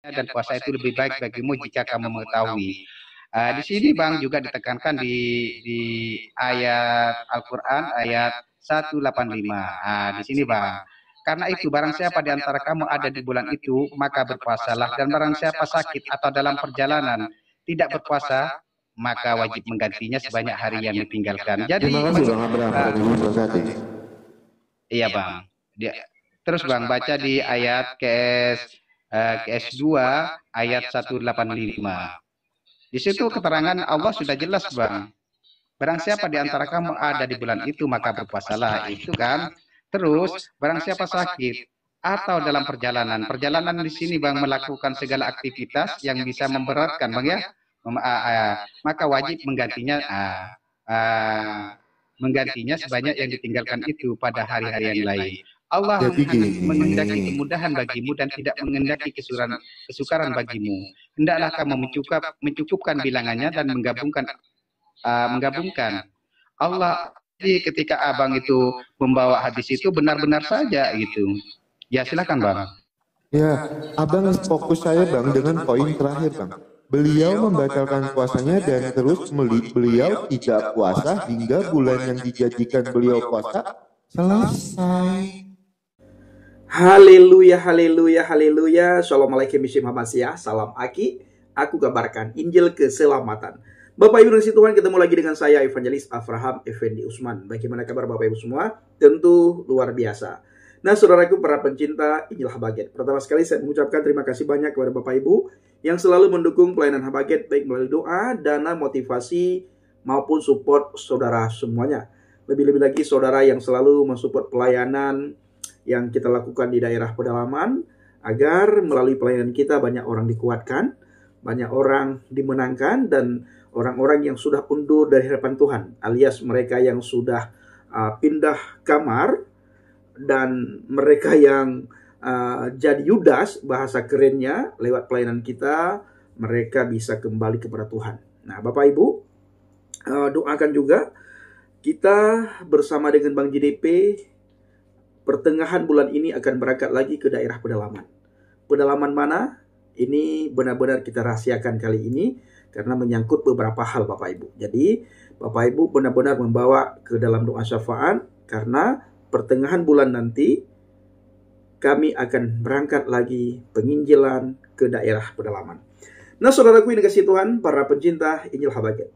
dan puasa itu lebih baik bagimu jika kamu mengetahui. Di sini Bang juga ditekankan di ayat Al-Quran ayat 185. Di sini Bang, karena itu barang siapa di antara kamu ada di bulan itu, maka berpuasalah. Dan barang siapa sakit atau dalam perjalanan tidak berpuasa, maka wajib menggantinya sebanyak hari yang ditinggalkan. Terima Jadi kasih Bang Abraham, Tuhan Yesus memberkati. iya Bang. Terus Bang baca di ayat KS2 ayat 185. Di situ keterangan Allah sudah jelas Bang. Barang siapa di antara kamu ada di bulan itu maka berpuasalah. Itu kan. Terus barang siapa sakit atau dalam perjalanan. Perjalanan di sini Bang melakukan segala aktivitas yang bisa memberatkan Bang ya. Maka wajib menggantinya sebanyak yang ditinggalkan itu pada hari-hari yang lain. Allah Jadi mengendaki gini, kemudahan bagimu dan tidak mengendaki kesukaran bagimu. Hendaklah kamu mencukupkan bilangannya dan menggabungkan. Allah, jadi ketika abang itu membawa hadis itu benar-benar saja gitu. Ya silakan Bang. ya abang fokus saya Bang dengan poin terakhir Bang. Beliau membatalkan puasanya dan terus beliau tidak puasa hingga bulan yang dijadikan beliau puasa selesai. Haleluya, haleluya, haleluya. Assalamualaikum warahmatullahi wabarakatuh. Salam Aki. Aku kabarkan Injil keselamatan. Bapak Ibu dan Tuhan, ketemu lagi dengan saya Evangelis Avraham Effendi Usman. Bagaimana kabar Bapak Ibu semua? Tentu luar biasa. Nah, saudaraku para pencinta Injil Habaget, pertama sekali saya mengucapkan terima kasih banyak kepada Bapak Ibu yang selalu mendukung pelayanan Habaget baik melalui doa, dana, motivasi maupun support saudara semuanya. Lebih-lebih lagi saudara yang selalu mensupport pelayanan yang kita lakukan di daerah pedalaman, agar melalui pelayanan kita banyak orang dikuatkan, banyak orang dimenangkan, dan orang-orang yang sudah undur dari hadapan Tuhan, alias mereka yang sudah pindah kamar, dan mereka yang jadi Yudas, bahasa kerennya, lewat pelayanan kita, mereka bisa kembali kepada Tuhan. Nah, Bapak Ibu, doakan juga kita bersama dengan Bang JDP, pertengahan bulan ini akan berangkat lagi ke daerah pedalaman. Pedalaman mana? Ini benar-benar kita rahasiakan kali ini, karena menyangkut beberapa hal Bapak Ibu. Jadi, Bapak Ibu benar-benar membawa ke dalam doa syafaat, karena pertengahan bulan nanti kami akan berangkat lagi penginjilan ke daerah pedalaman. Nah, saudaraku yang dikasihi Tuhan, para pencinta Injil Habaget,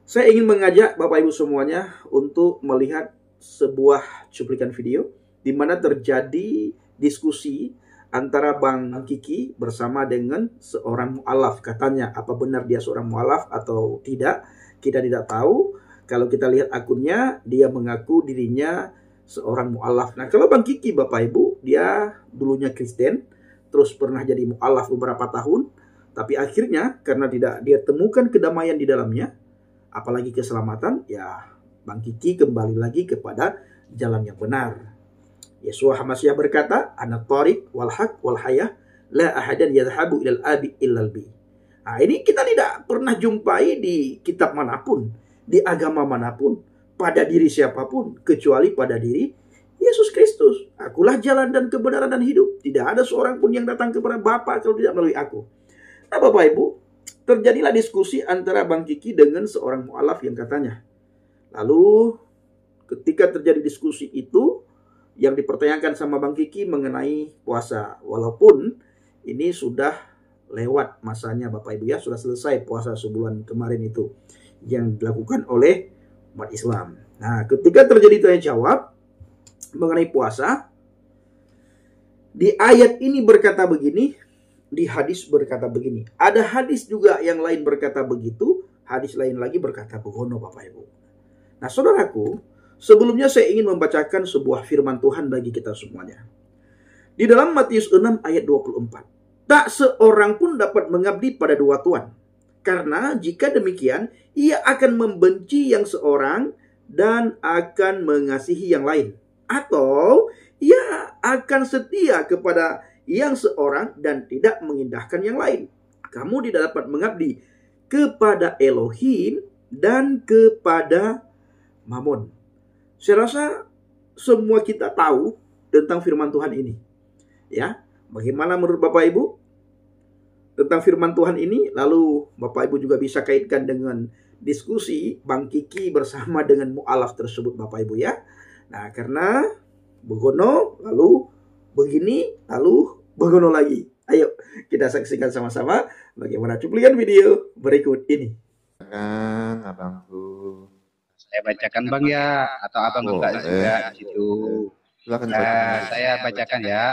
saya ingin mengajak Bapak Ibu semuanya untuk melihat sebuah cuplikan video di mana terjadi diskusi antara Bang Kiki bersama dengan seorang mu'alaf. Katanya, apa benar dia seorang mu'alaf atau tidak? Kita tidak tahu. Kalau kita lihat akunnya, dia mengaku dirinya seorang mu'alaf. Nah, kalau Bang Kiki, Bapak Ibu, dia dulunya Kristen, terus pernah jadi mu'alaf beberapa tahun, tapi akhirnya karena tidak dia temukan kedamaian di dalamnya, apalagi keselamatan, ya Bang Kiki kembali lagi kepada jalan yang benar. Yesua HaMasyiah berkata, Ana tariq wal haq wal hayah, la ahadan yadhabu ilal abi illal bi. Nah, ini kita tidak pernah jumpai di kitab manapun, di agama manapun, pada diri siapapun, kecuali pada diri Yesus Kristus. Akulah jalan dan kebenaran dan hidup. Tidak ada seorang pun yang datang kepada Bapa kalau tidak melalui aku. Nah, Bapak Ibu, terjadilah diskusi antara Bang Kiki dengan seorang mu'alaf yang katanya. Lalu, ketika terjadi diskusi itu, yang dipertanyakan sama Bang Kiki mengenai puasa. Walaupun ini sudah lewat masanya Bapak Ibu ya, sudah selesai puasa sebulan kemarin itu yang dilakukan oleh umat Islam. Nah, ketika terjadi tanya jawab mengenai puasa, di ayat ini berkata begini, di hadis berkata begini. Ada hadis juga yang lain berkata begitu, hadis lain lagi berkata begono Bapak Ibu. Nah, saudaraku, sebelumnya saya ingin membacakan sebuah firman Tuhan bagi kita semuanya. Di dalam Matius 6 ayat 24. Tak seorang pun dapat mengabdi pada dua tuan. Karena jika demikian, ia akan membenci yang seorang dan akan mengasihi yang lain. Atau ia akan setia kepada yang seorang dan tidak mengindahkan yang lain. Kamu tidak dapat mengabdi kepada Elohim dan kepada Mammon. Saya rasa semua kita tahu tentang firman Tuhan ini. Ya, bagaimana menurut Bapak Ibu? tentang firman Tuhan ini, lalu Bapak Ibu juga bisa kaitkan dengan diskusi Bang Kiki bersama dengan mu'alaf tersebut Bapak Ibu ya. Nah, karena begono, lalu begini, lalu begono lagi. Ayo kita saksikan sama-sama bagaimana cuplikan video berikut ini. Kan abangku. Saya bacakan Bang ya, atau Abang buka juga di situ. Silakan Saya bacakan ya.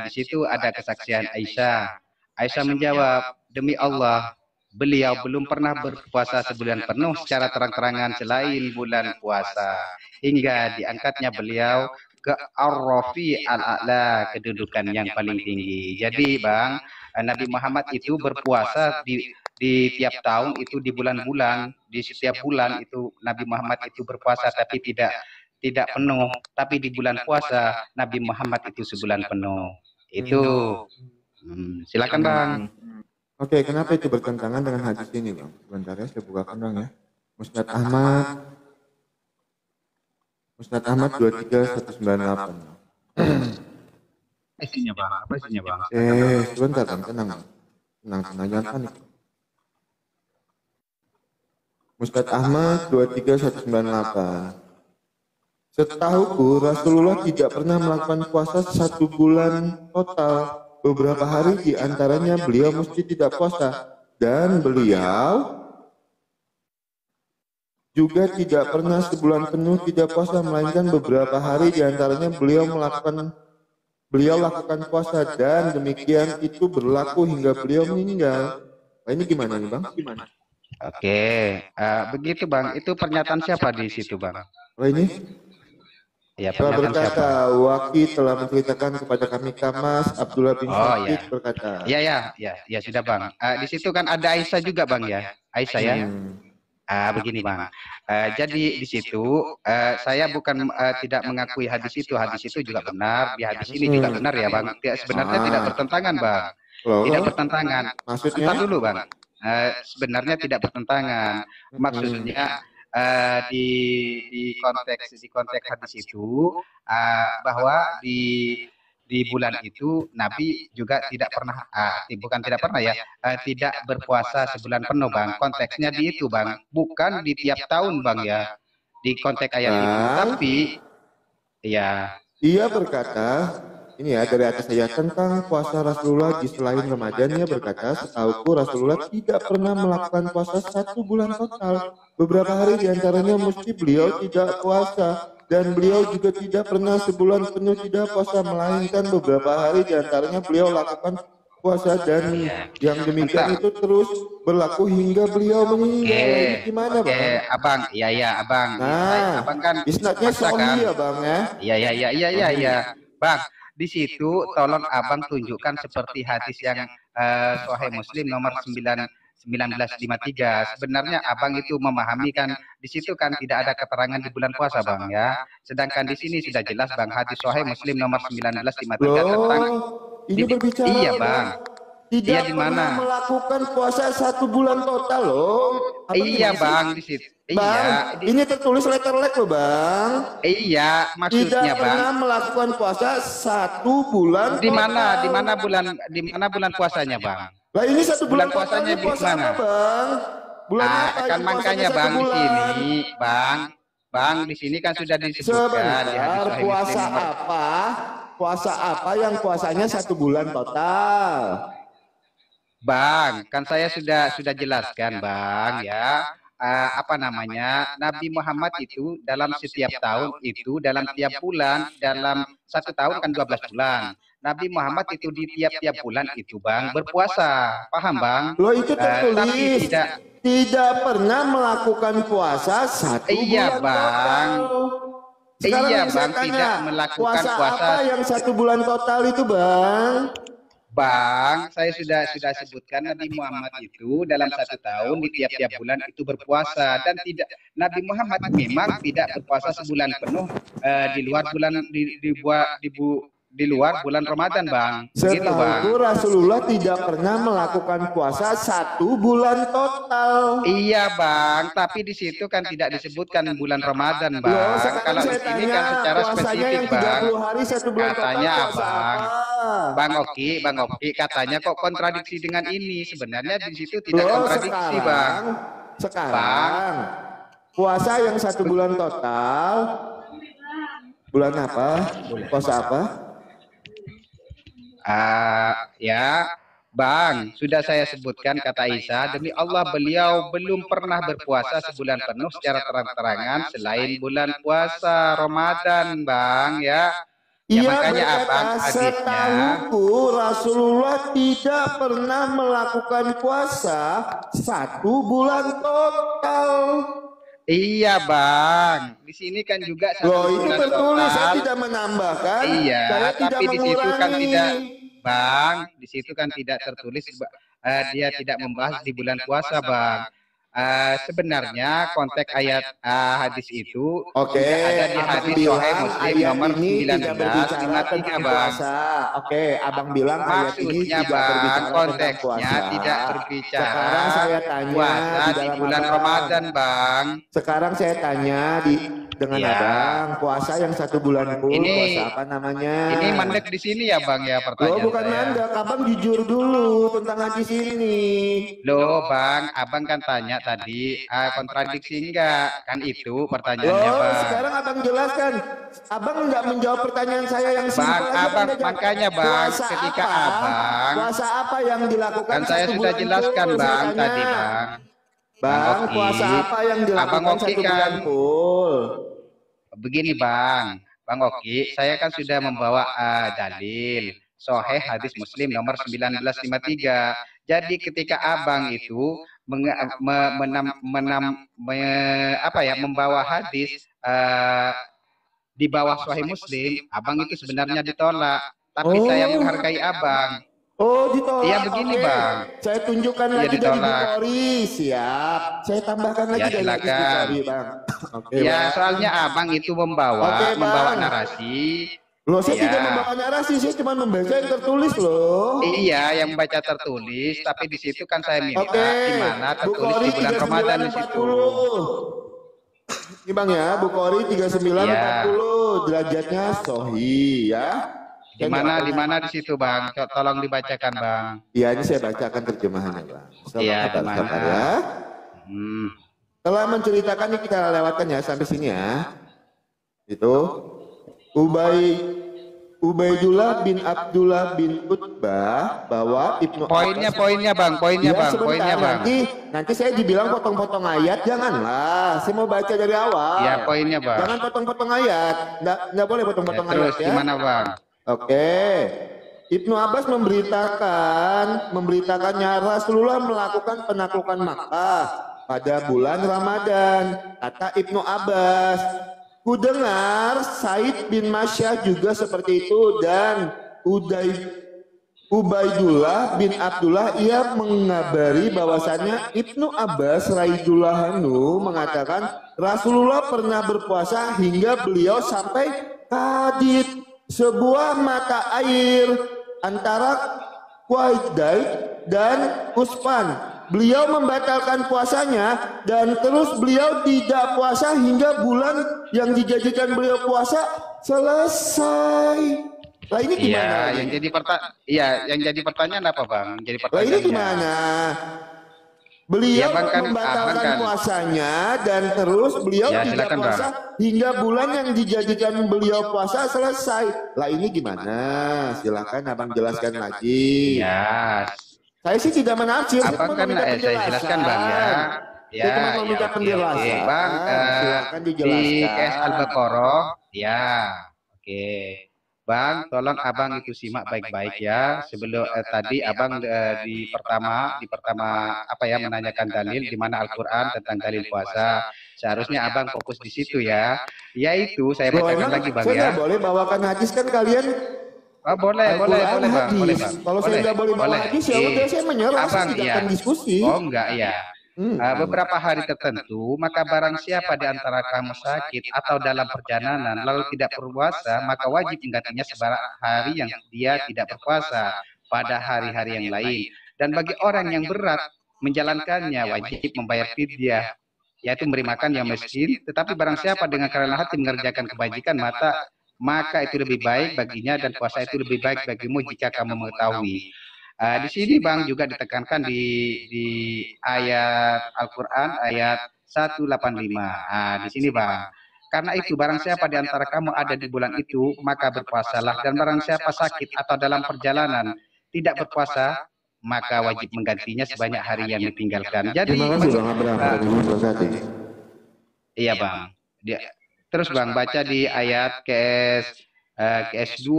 Di situ ada kesaksian Aisyah. Aisyah menjawab, demi Allah, beliau belum pernah berpuasa sebulan penuh secara terang-terangan selain bulan puasa. Hingga diangkatnya beliau ke Ar-Rafi al-A'la, kedudukan yang paling tinggi. Jadi Bang, Nabi Muhammad itu berpuasa di tiap tahun itu di bulan-bulan, di setiap bulan itu Nabi Muhammad itu berpuasa, tapi tidak penuh, tapi di bulan puasa Nabi Muhammad itu sebulan penuh. Itu silakan Bang. Oke, kenapa itu bertentangan dengan hadis ini Bang? Sebentar ya, saya bukakan Bang ya. Musnad Ahmad 23198. Isinya Bang, apa isinya Bang? Sebentar Bang, tenang jangan panik. Musnad Ahmad 23198. Setahuku Rasulullah tidak pernah melakukan puasa 1 bulan total. Beberapa hari di antaranya beliau mesti tidak puasa. Dan beliau juga tidak pernah sebulan penuh tidak puasa, melainkan beberapa hari di antaranya beliau lakukan puasa, dan demikian itu berlaku hingga beliau meninggal. Nah, ini gimana nih Bang? Oke, begitu Bang. Itu pernyataan siapa di situ Bang? Oh ini? Ya, Telah pernyataan siapa? berkata, Waki telah menceritakan kepada kami Kamas, Abdullah bin Sakit berkata. Ya sudah Bang. Di situ kan ada Aisyah juga Bang ya, Aisyah ya. Begini Bang. Jadi di situ saya bukan tidak mengakui hadis itu juga benar, di hadis ini juga benar ya Bang. Sebenarnya tidak bertentangan Bang. Tidak bertentangan. Maksudnya? Entar dulu Bang. Sebenarnya tidak bertentangan. Maksudnya di konteks hadis itu bahwa di bulan itu Nabi juga tidak pernah bukan tidak pernah ya, tidak berpuasa sebulan penuh Bang. Konteksnya di itu Bang, bukan di tiap tahun Bang ya, di konteks ayat itu. Tapi ya ia berkata, ini ya dari atas ayat tentang puasa Rasulullah di selain Ramadan, ia berkata, setauku Rasulullah tidak pernah melakukan puasa 1 bulan total. Beberapa hari diantaranya mesti beliau tidak puasa, dan beliau juga tidak pernah sebulan penuh tidak puasa, melainkan beberapa hari diantaranya beliau lakukan puasa, dan yang demikian itu terus berlaku hingga beliau meninggal. Gimana Bang? Abang, Abang. Nah, Abang kan isnadnya sahih ya Bang ya. Iya. Bang, di situ tolong Abang tunjukkan seperti hadis yang Sahih Muslim nomor 1953. Sebenarnya Abang itu memahami kan di situ kan tidak ada keterangan di bulan puasa Bang ya. Sedangkan di sini sudah jelas Bang, hadis Sahih Muslim nomor 1953 tentang ini berbicara iya Bang. Tidak pernah melakukan puasa 1 bulan total loh. Iya Bang, di situ. Bang, ini tertulis letterlek loh Bang. Iya, maksudnya tidak pernah melakukan puasa 1 bulan. Di mana bulan puasanya Bang? Lah ini 1 bulan puasanya di mana Bang? Bulan apa? Kan makanya Bang di sini, Bang di sini kan sudah disebutkan di hadis Sahih puasa Muslim. Puasa apa yang puasanya 1 bulan total? Bang, kan saya sudah jelaskan Bang ya. Nabi Muhammad itu dalam setiap tahun itu, dalam tiap bulan, dalam 1 tahun kan 12 bulan. Nabi Muhammad itu di tiap-tiap bulan itu Bang berpuasa. Paham Bang? Loh itu tertulis tapi tidak pernah melakukan puasa 1 bulan Bang. Sekarang Bang, tidak melakukan puasa apa yang 1 bulan total itu Bang? Bang, saya sudah sebutkan Nabi Muhammad itu dalam 1 tahun di tiap-tiap bulan itu berpuasa, dan tidak Nabi Muhammad memang tidak berpuasa sebulan penuh di luar bulan di luar bulan Ramadan, Bang. Begitu, Bang. Setahu Rasulullah tidak pernah melakukan puasa 1 bulan total. Iya, Bang, tapi di situ kan tidak disebutkan bulan Ramadan, Bang. Loh, sekarang Kalau di saya sini tanya, kan secara puasanya spesifik, yang Bang. 30 hari 1 bulan Katanya, total puasa Bang. apa? Bang Oki, katanya kok kontradiksi dengan ini. Sebenarnya di situ tidak Loh, kontradiksi, Bang. Sekarang puasa yang 1 bulan total bulan apa? Puasa apa? Ya, Bang, sudah saya sebutkan kata Isa, demi Allah beliau belum pernah berpuasa sebulan penuh secara terang-terangan selain bulan puasa Ramadan, Bang, ya. Ya, Ia makanya berkata, Abang hadisnya, setahuku Rasulullah tidak pernah melakukan puasa 1 bulan total. iya, Bang. Di sini kan juga 1 Loh, itu bulan tertulis, saya total. tidak menambahkan. Iya, Saya tidak tapi di situ kan mengurangi. tidak, Bang, di situ kan tidak tertulis, dia tidak membahas di bulan puasa, Bang. Sebenarnya konteks ayat hadis itu Oke, sudah ada di Abang hadis bilang Sahih Muslim ayat nomor ini tidak berbicara 1953, tentang Bang. puasa. Oke, Abang bilang ayat ini Maksudnya, tidak Bang, berbicara tentang konteksnya puasa. tidak berbicara Sekarang saya tanya puasa di di dalam bulan Abang. Ramadan, Bang. Sekarang saya tanya dengan Iya. Abang, puasa yang 1 bulan full, Ini- puasa apa namanya? Ini mandek di sini ya, Bang, ya, Loh, pertanyaan bukan saya. mandek, Abang jujur dulu tentang hadis ini. Loh, Bang, Abang kan tanya tadi, kontradiksi enggak? Kan itu pertanyaannya, Loh, Bang. sekarang Abang jelaskan. Abang nggak menjawab pertanyaan saya yang simpel Bang, aja. Abang, Anda jawab. makanya, Bang, Puasa ketika apa? Abang, Puasa apa yang dilakukan kan saya 1 sudah bulan jelaskan, full, saya Bang, tanya. tadi, Bang. Bang, Oki, puasa apa yang dilakukan Abang Oki 1 bulan kan, full? begini, Bang. Bang Oki, saya kan sudah membawa dalil Sahih hadis Muslim nomor 1953. Jadi ketika Abang itu membawa hadis di bawah Sahih Muslim, Abang itu sebenarnya ditolak. Tapi saya menghargai Abang. Oh, ditolak. Iya, begini, Oke. Bang. Saya tunjukkan Iya, lagi dari ditolak. Bukhari. Siap. Saya tambahkan lagi Ya, dari hadis silakan. Bukhari, Bang. Oke, Ya, Bang. soalnya Abang itu membawa Oke, Bang. narasi. Loh, saya Iya. tidak membawa narasi, saya cuma membaca yang tertulis loh. Iya, yang baca tertulis, tapi di situ kan saya minta Oke, di mana tertulis Bukhari di bulan Ramadan di situ. 3940. Ini Bang ya, Bukhari 3940, derajatnya sahih ya. Di mana di situ, Bang? Tolong dibacakan, Bang. Iya, ini saya bacakan terjemahannya, Bang. Iya, Sabar, di mana? sabar ya. Hmm. Telah menceritakan ini kita lewatkan ya sampai sini ya. Itu Ubaidullah bin Abdullah bin Utbah bahwa Ibnu Poinnya, Bang. Poinnya, Ya, Bang. sebentar, Poinnya, Bang. nanti saya dibilang potong-potong ayat, janganlah. Saya mau baca dari awal. Ya, poinnya, Bang. Jangan potong-potong ayat. Nggak boleh potong-potong Terus ayat ya. gimana, Bang? Oke. Ibnu Abbas memberitakannya Rasulullah melakukan penaklukan Makkah pada bulan Ramadan. Kata Ibnu Abbas, ku dengar Said bin Masyah juga seperti itu dan Ubaidullah bin Abdullah ia mengabari bahwasannya Ibnu Abbas radhiyallahu anhu mengatakan Rasulullah pernah berpuasa hingga beliau sampai kadid, sebuah mata air antara Qaidain dan Usfan. Beliau membatalkan puasanya dan terus beliau tidak puasa hingga bulan yang dijadikan beliau puasa selesai. Lah ini gimana? Yang jadi pertanyaan apa, Bang? Jadi Lah ini pertanyaannya. gimana? Beliau Ya, Bang, kan, membatalkan Abang kan. puasanya dan terus beliau Ya, tidak silakan, puasa hingga bulan yang dijadikan beliau puasa selesai. Lah ini gimana? Silakan Abang jelaskan lagi. Ya, Saya sih tidak menafsir. Abang kan saya jelaskan, Bang, ya. Saya cuma mau minta oke, penjelasan. oke. Bang, Silakan di dijelaskan. KS Al-Baqarah, ya, oke. Bang, tolong Abang itu simak baik-baik ya. Sebelum tadi Abang di pertama apa ya menanyakan dalil di mana Al-Qur'an tentang dalil puasa. Seharusnya Abang fokus di situ ya. Yaitu saya Loh, bacakan emang lagi, Bang, saya ya. nggak boleh bawakan hadis kan kalian? Oh, boleh, Bang. Hadis. Boleh, Bang. Kalau saya nggak boleh bawa hadis ya Oke. udah saya menyerah, saya Abang, tidak iya. akan diskusi. Oh, enggak ya. beberapa hari tertentu, maka barang siapa di antara kamu sakit atau dalam perjalanan lalu tidak berpuasa, maka wajib menggantinya sebarang hari yang dia tidak berpuasa pada hari-hari yang lain. Dan bagi orang yang berat menjalankannya, wajib membayar fidyah, yaitu memberi makan yang miskin. Tetapi barang siapa dengan kerana hati mengerjakan kebajikan, maka itu lebih baik baginya, dan puasa itu lebih baik bagimu jika kamu mengetahui. Di sini Bang juga ditekankan di ayat Al-Quran ayat 185. Di sini Bang, karena itu barang siapa di antara kamu ada di bulan itu, maka berpuasalah, dan barang siapa sakit atau dalam perjalanan tidak berpuasa, maka wajib menggantinya sebanyak hari yang ditinggalkan. Jadi Terima kasih Bang Abraham. iya Bang. Terus Bang baca di ayat KS2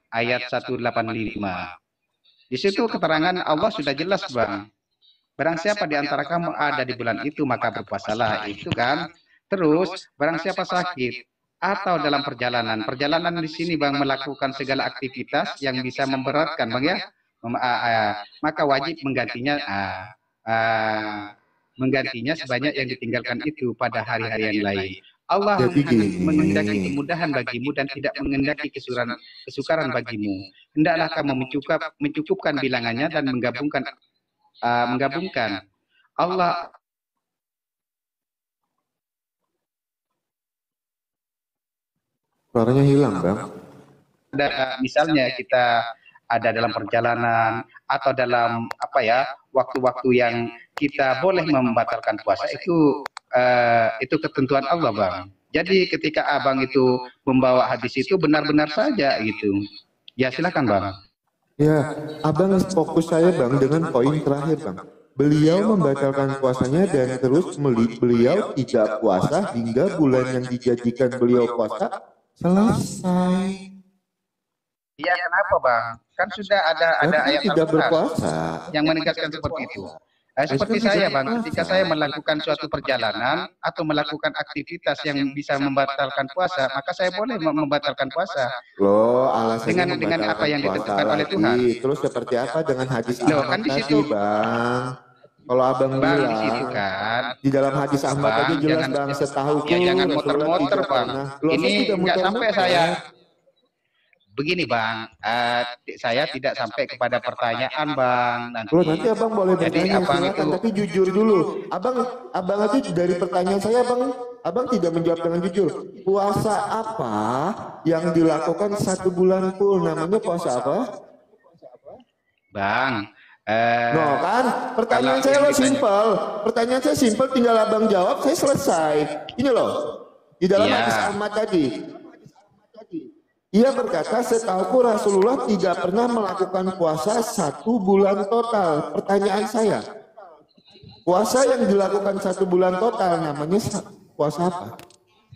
ayat 185. Di situ keterangan Allah sudah jelas Bang. Barang siapa di antara kamu ada di bulan itu, maka berpuasalah. Itu kan. Terus barang siapa sakit atau dalam perjalanan. Perjalanan di sini Bang melakukan segala aktivitas yang bisa memberatkan Bang ya. Maka wajib menggantinya sebanyak yang ditinggalkan itu pada hari-hari yang lain. Allah mengendaki kemudahan bagimu dan tidak mengendaki kesukaran bagimu. Hendaklah kamu mencukupkan bilangannya dan menggabungkan Allah. Suaranya hilang Bang. Misalnya kita ada dalam perjalanan atau dalam waktu-waktu yang kita boleh membatalkan puasa, itu ketentuan Allah Bang. Jadi ketika Abang itu membawa hadis itu benar-benar saja gitu. Ya silakan Bang. Ya, Abang fokus saya Bang dengan poin terakhir Bang. Beliau membatalkan puasanya dan terus beliau tidak puasa hingga bulan yang dijanjikan beliau puasa selesai. Iya kenapa Bang? Kan sudah ada ayat tidak Al-Quran berpuasa yang menegaskan seperti itu. Seperti saya Bang, ketika saya melakukan suatu perjalanan atau melakukan aktivitas yang bisa membatalkan puasa, maka saya boleh membatalkan puasa. Loh, alasannya dengan apa yang ditentukan oleh Tuhan. Terus seperti apa dengan hadis Loh, kan di situ Bang? Kalau Abang bilang di situ kan di dalam hadis Ahmad aja jelas Bang, setahu jangan muter-muter Bang. Ini nggak sampai saya. Begini Bang, saya tidak sampai kepada pertanyaan Bang. Nanti Abang boleh bertanya silakan, tapi jujur dulu. Abang aja dari pertanyaan saya Abang tidak menjawab dengan jujur. Puasa apa yang dilakukan 1 bulan full? Namanya puasa apa? Bang, no kan? Pertanyaan saya simpel. Pertanyaan saya simpel, tinggal Abang jawab, saya selesai. Ini loh, di dalam hadis Ahmad tadi. Ia berkata, setahuku Rasulullah tidak pernah melakukan puasa 1 bulan total. Pertanyaan saya, puasa yang dilakukan 1 bulan total namanya puasa apa?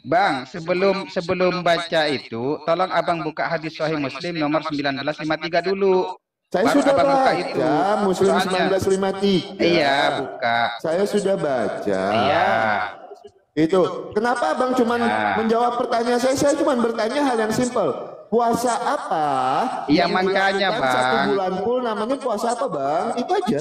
Bang, sebelum baca itu, tolong Abang buka hadis Sahih Muslim nomor 1953 dulu. Saya baru sudah Abang baca buka itu. Muslim Soalnya, 1953. Iya, buka. Saya sudah baca. Iya. Itu. Kenapa Abang cuma menjawab pertanyaan saya? Saya cuma bertanya hal yang simpel. Puasa apa? Iya makanya Bang. 1 bulan full namanya puasa apa Bang? Itu aja.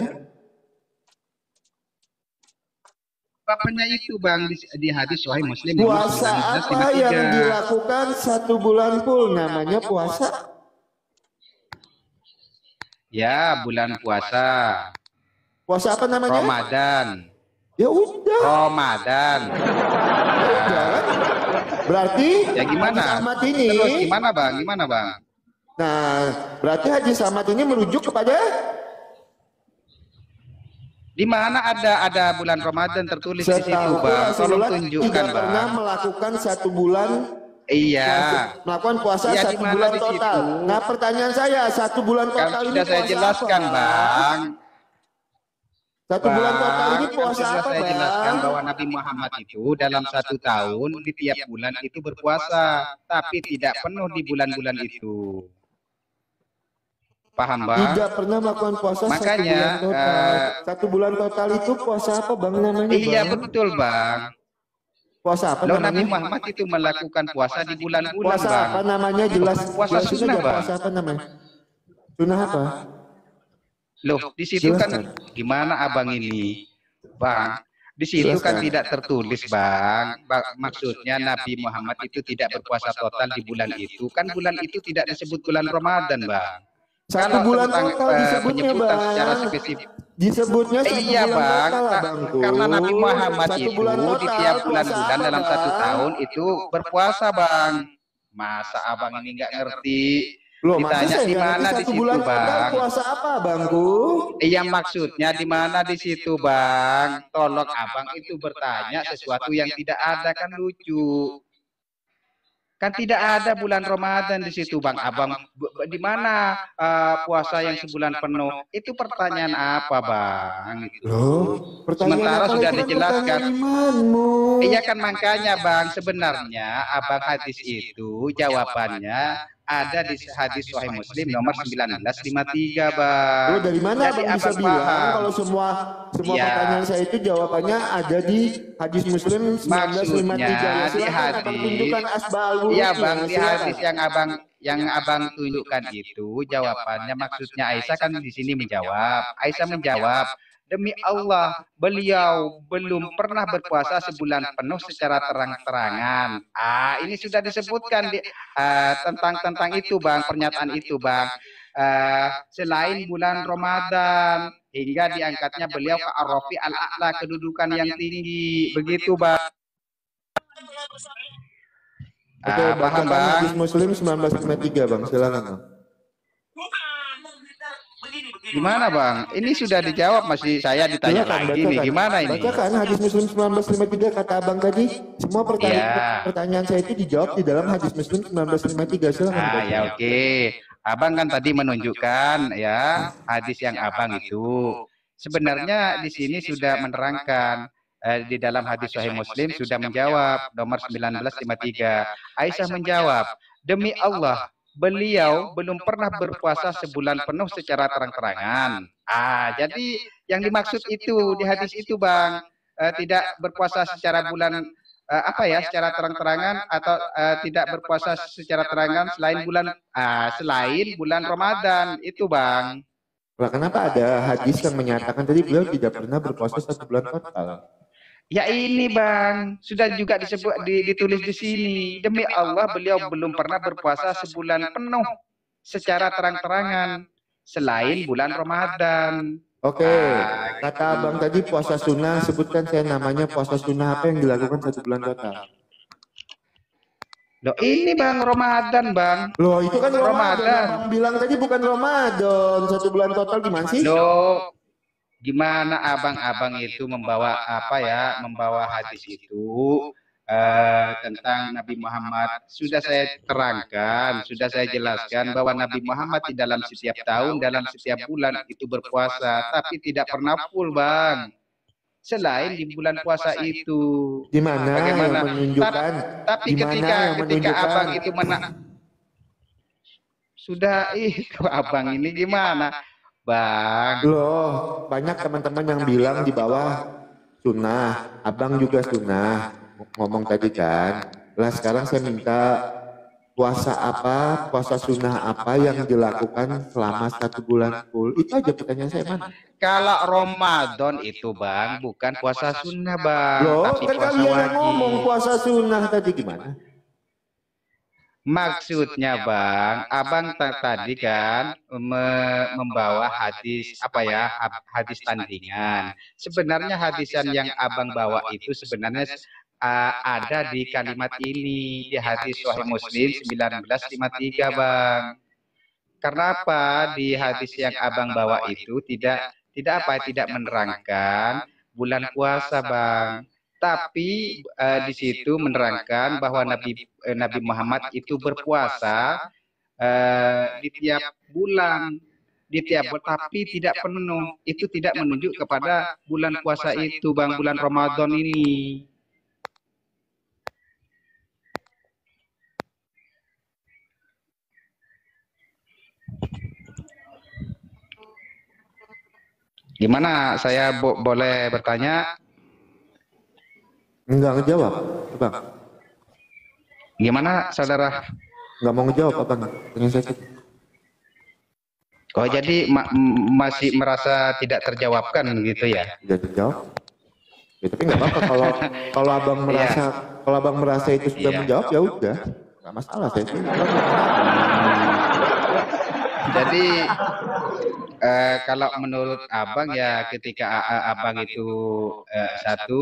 Bapaknya itu Bang di hadis Sahih Muslim. Puasa apa yang dilakukan 1 bulan full namanya puasa? Ya, bulan puasa. Puasa apa namanya? Ramadan. Ya udah. Ramadan. Ya udah kan? Berarti ya gimana? Ahmad ini. Terus gimana Bang? Gimana Bang? Nah, berarti hadis Ahmad ini merujuk kepada di mana ada bulan Ramadan tertulis di situ Bang. Tolong tunjukkan Bang. Pernah melakukan 1 bulan. Iya. Melakukan puasa ya, 1 bulan total. Nah, pertanyaan saya 1 bulan total ini sudah saya jelaskan apa? Bang. 1 bulan total ini puasa apa saya jelaskan bahwa Nabi Muhammad itu dalam 1 tahun di tiap bulan itu berpuasa, tapi tidak penuh di bulan-bulan itu. Paham Bang? Tidak pernah melakukan puasa. Makanya 1 bulan total itu puasa apa Bang namanya? Iya Bang? betul Bang. Puasa apa namanya? Nabi Muhammad itu melakukan puasa di bulan-bulan Bang. Puasa apa namanya? Puasa sunnah Bang. Puasa apa namanya? Sunnah apa? Loh, di situ kan gimana Abang ini? Bang, di situ kan Jelaskan. tidak tertulis, Bang. Maksudnya Nabi Muhammad itu tidak berpuasa total di bulan itu. Kan bulan itu tidak disebut bulan Ramadan, Bang. Satu Kalau bulan tentang total disebutnya, penyebutan secara Bang. spesifik, Disebutnya satu iya bulan Bang, total, Abangku. karena Nabi Muhammad Satu itu bulan di total tiap puasa bulan-bulan apa, dalam satu Bang? tahun itu berpuasa, Bang. Masa Abang ini nggak ngerti? Loh, masa Ditanya saya di nggak ngerti mana di satu situ, bulan total Bang? puasa apa, Bangku? Iya, maksudnya di mana di situ, Bang? Tolong Abang itu bertanya sesuatu yang tidak ada, kan lucu. Kan tidak ada bulan Ramadan di situ, Bang. Abang di mana puasa yang sebulan penuh? Itu pertanyaan apa, Bang? Itu. Loh, pertanyaan Sementara apa sudah itu kan dijelaskan. pertanyaan imanmu. Iya kan makanya, Bang, sebenarnya Abang hadis itu jawabannya ada di hadis Sahih Muslim nomor 1953, Bang. Loh, dari mana Jadi Abang bisa Abang bilang paham. kalau semua Iya. pertanyaan saya itu jawabannya ada di hadis Muslim 1953? Maksudnya Ya, di silakan Abang hadis, tunjukkan asbabul iya wurudnya, Bang, di silakan. hadis yang abang tunjukkan itu jawabannya, maksudnya Aisyah kan di sini menjawab. Aisyah menjawab, demi Allah, beliau belum pernah berpuasa sebulan penuh secara terang-terangan. Ini sudah disebutkan tentang itu, Bang, pernyataan itu, Bang. Selain bulan Ramadan, hingga diangkatnya beliau ke Ar-Rafi al-A'la, kedudukan yang tinggi. Begitu, Bang. Oke, Paham, bacakan Bang? hadis Muslim 1953, Bang. Silakan, Bang. Gimana, Bang? Ini sudah dijawab, masih saya ditanya Silakan, lagi nih. bacakan. Gimana ini? Bacakan hadis Muslim 1953 kata Abang tadi. Semua pertanyaan saya itu dijawab di dalam hadis Muslim 1953. Silakan dibaca. Ya oke. Abang kan tadi menunjukkan ya hadis yang Abang itu. Sebenarnya di sini sudah menerangkan di dalam hadis Sahih Muslim sudah menjawab nomor 1953. Aisyah menjawab, demi Allah, beliau belum pernah berpuasa sebulan penuh secara terang-terangan. Jadi yang dimaksud itu di hadis itu, Bang, tidak berpuasa secara bulan secara terang-terangan atau tidak berpuasa secara terangan selain bulan Ramadan itu, Bang. Lah, kenapa ada hadis yang menyatakan tadi beliau tidak pernah berpuasa satu bulan total? Ya ini, Bang, sudah juga ditulis di sini. Demi Allah, beliau belum pernah berpuasa sebulan penuh secara terang-terangan selain bulan Ramadan. Oke, kata Abang tadi puasa sunnah, sebutkan saya namanya puasa sunnah apa yang dilakukan satu bulan total. Loh ini, Bang, Ramadan, Bang. Loh, itu kan Ramadan. Abang bilang tadi bukan Ramadan, satu bulan total gimana sih? Loh, gimana abang-abang itu membawa membawa hadis itu tentang Nabi Muhammad. Sudah saya terangkan, sudah saya jelaskan bahwa Nabi Muhammad di dalam setiap tahun, dalam setiap bulan itu berpuasa, tapi tidak pernah full, Bang. Selain di bulan puasa itu. Di mana yang menunjukkan? Tapi ketika abang itu sudah itu abang ini gimana, Bang? Loh, banyak teman-teman yang bilang di bawah sunnah, Abang juga sunnah, ngomong tadi kan. Lah sekarang saya minta puasa sunnah apa yang dilakukan selama satu bulan full. Itu aja pertanyaan saya, Man. Kalau Ramadan itu, Bang, bukan puasa sunnah, Bang. Loh, tapi kan puasa kalian wajib. ngomong puasa sunnah tadi gimana? Maksudnya, Bang, abang tadi kan membawa hadis hadis tandingan. Sebenarnya hadisan yang abang bawa itu sebenarnya ada di kalimat ini di hadis Sahih Muslim 1953, Bang. Karena apa? Di hadis yang abang bawa itu tidak menerangkan bulan puasa, Bang. Tapi di situ menerangkan bahwa Nabi Muhammad itu berpuasa di tiap bulan, tapi tidak penuh. Itu tidak menunjuk kepada bulan puasa itu, Bang, bulan Ramadan ini. Gimana? Saya boleh bertanya? Enggak ngejawab, Bang. Gimana, saudara? Enggak mau ngejawab, Abang. Oh, jadi masih merasa tidak terjawabkan gitu ya? Tidak dijawab. Ya, tapi nggak apa-apa kalau kalau abang Iya. merasa kalau abang merasa itu sudah Iya. menjawab ya udah, nggak masalah saya sih. Jadi kalau menurut abang ya ketika abang itu satu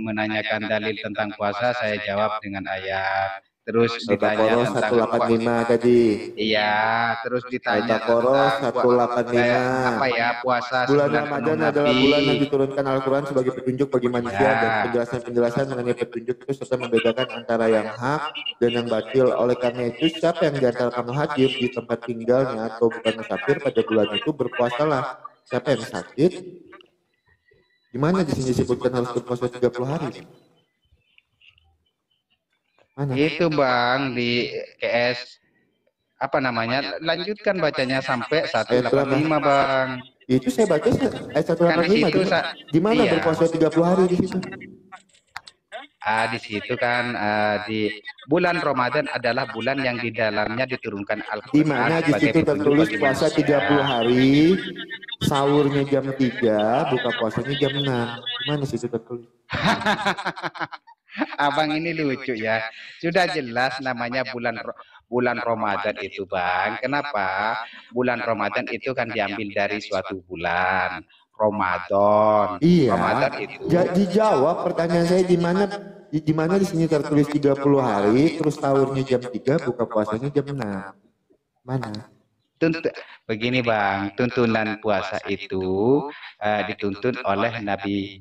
menanyakan dalil tentang puasa, saya jawab dengan ayat. Terus ditanya Al-Baqarah tentang 185 tadi. iya, terus ditanya Al-Baqarah tentang 185. apa ya puasa Bulan sebulan Ramadan penuh adalah Nabi. bulan yang diturunkan Al-Quran sebagai petunjuk bagi manusia, Ya. dan penjelasan-penjelasan mengenai petunjuk itu serta membedakan antara yang hak dan yang batil. Oleh karena itu, siapa yang di antara kamu hadir di tempat tinggalnya atau bukan musafir pada bulan itu, berpuasalah. Siapa yang sakit? Gimana di sini disebutkan harus berpuasa 30 hari? Mana? Itu Bang di KS apa namanya? Lanjutkan bacanya sampai 185 Bang. Itu saya baca ayat Kan di 185. situ Di mana iya. berpuasa 30 hari di situ? Di situ kan di bulan Ramadan adalah bulan yang di dalamnya diturunkan Al-Quran. Di mana di situ tertulis puasa 30 hari, sahurnya jam 3, buka puasanya jam 6. Gimana situ tertulis? Abang ini lucu ya. Sudah jelas namanya bulan Ramadan itu Bang. Kenapa? Bulan Ramadan itu kan diambil dari suatu bulan. Ramadan. Iya. Ramadan itu. Dijawab pertanyaan saya di mana di sini tertulis 30 hari, terus sahurnya jam 3, buka puasanya jam 6. Mana? Begini Bang, tuntunan puasa itu dituntun oleh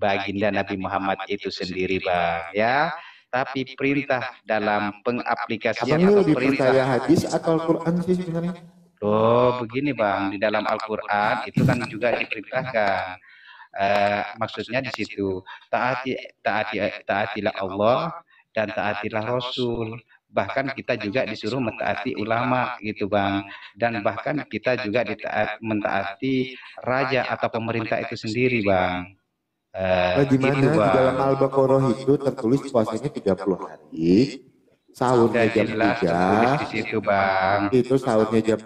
baginda Nabi Muhammad itu sendiri Bang, ya. Tapi perintah dalam pengaplikasian Abang atau lebih perintah percaya hadis atau Al-Quran sih sebenarnya? Oh, begini Bang, di dalam Al-Qur'an itu kan juga diperintahkan. Maksudnya di situ taatilah Allah dan taatilah Rasul. Bahkan kita juga disuruh mentaati ulama gitu Bang. Dan bahkan kita juga mentaati raja atau pemerintah itu sendiri Bang. Di mana Gitu, di Bang. dalam Al-Baqarah itu tertulis puasanya 30 hari, sahurnya jam Jelas tertulis 3, di situ Bang. itu sahurnya jam